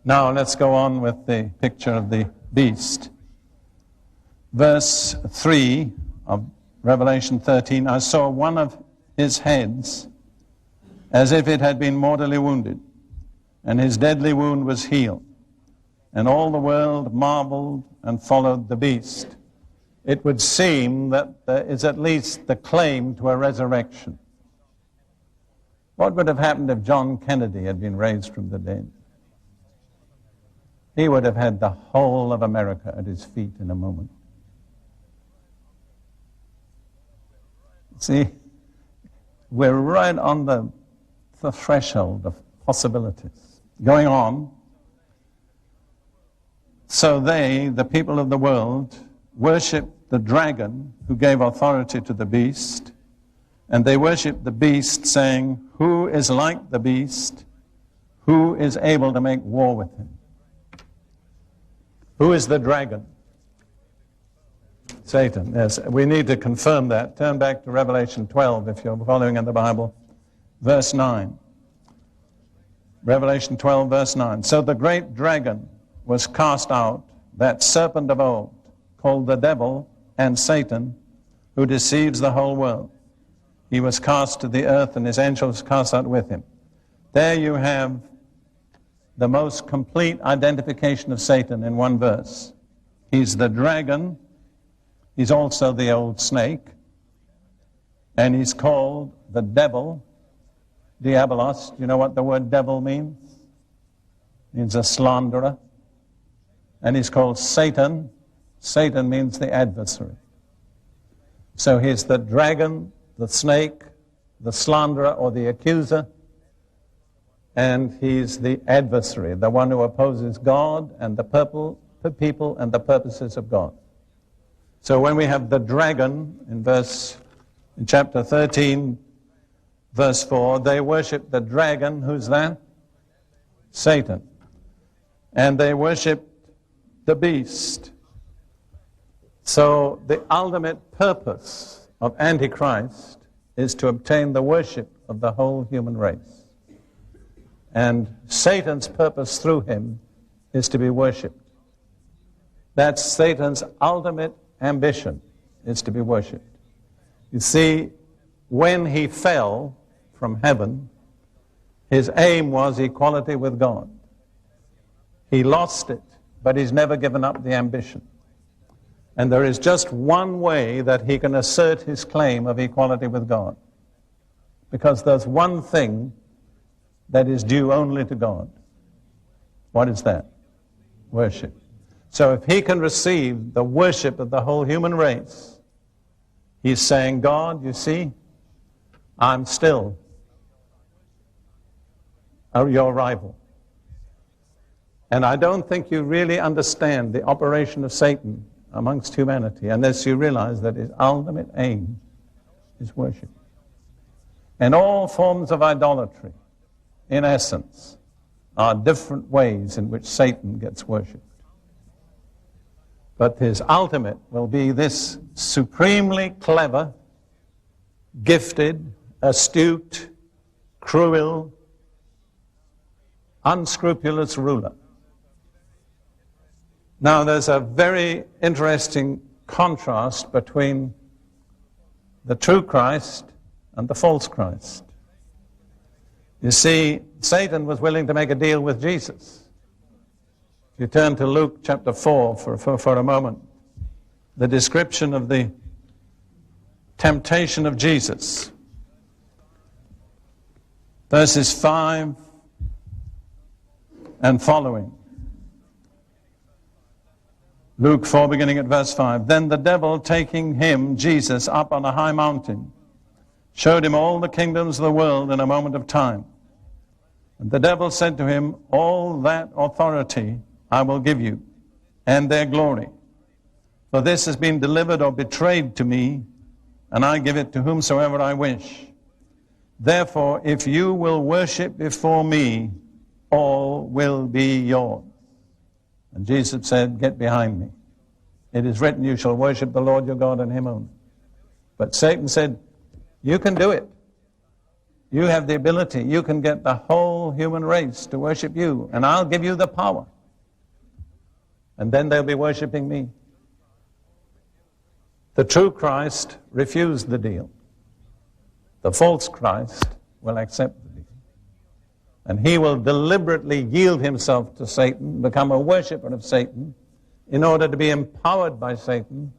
Now let's go on with the picture of the beast. Verse 3 of Revelation 13, I saw one of his heads as if it had been mortally wounded, and his deadly wound was healed. And all the world marveled and followed the beast. It would seem that there is at least the claim to a resurrection. What would have happened if John Kennedy had been raised from the dead? He would have had the whole of America at his feet in a moment. See, we're right on the threshold of possibilities. Going on, so they, the people of the world, worshiped the dragon who gave authority to the beast, and they worshiped the beast, saying, who is like the beast? Who is able to make war with him? Who is the dragon? Satan. Yes, we need to confirm that. Turn back to Revelation 12 if you're following in the Bible. Verse 9. Revelation 12, verse 9. So the great dragon was cast out, that serpent of old, called the devil and Satan, who deceives the whole world. He was cast to the earth, and his angels cast out with him. There you have the most complete identification of Satan in one verse. He's the dragon. He's also the old snake. And he's called the devil, diabolos. You know what the word devil means? It means a slanderer. And he's called Satan. Satan means the adversary. So he's the dragon, the snake, the slanderer or the accuser, and he's the adversary, the one who opposes God and the people and the purposes of God. So when we have the dragon in chapter 13, verse 4, they worship the dragon. Who's that? Satan. And they worship the beast. So the ultimate purpose of Antichrist is to obtain the worship of the whole human race. And Satan's purpose through him is to be worshipped. That's Satan's ultimate ambition, is to be worshipped. You see, when he fell from heaven, his aim was equality with God. He lost it, but he's never given up the ambition. And there is just one way that he can assert his claim of equality with God. Because there's one thing that is due only to God. What is that? Worship. So if he can receive the worship of the whole human race, he's saying, God, you see, I'm still your rival. And I don't think you really understand the operation of Satan amongst humanity unless you realize that his ultimate aim is worship. And all forms of idolatry, in essence, are different ways in which Satan gets worshipped. But his ultimate will be this supremely clever, gifted, astute, cruel, unscrupulous ruler. Now, there's a very interesting contrast between the true Christ and the false Christ. You see, Satan was willing to make a deal with Jesus. If you turn to Luke chapter 4 for a moment, the description of the temptation of Jesus. Verses 5 and following. Luke 4, beginning at verse 5. Then the devil, taking him, Jesus, up on a high mountain, showed him all the kingdoms of the world in a moment of time. And the devil said to him, all that authority I will give you, and their glory. For this has been delivered or betrayed to me, and I give it to whomsoever I wish. Therefore, if you will worship before me, all will be yours. And Jesus said, get behind me. It is written, you shall worship the Lord your God and him only. But Satan said, you can do it. You have the ability. You can get the whole human race to worship you, and I'll give you the power. And then they'll be worshiping me. The true Christ refused the deal. The false Christ will accept the deal. And he will deliberately yield himself to Satan, become a worshiper of Satan, in order to be empowered by Satan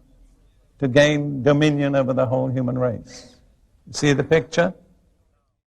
to gain dominion over the whole human race. You see the picture?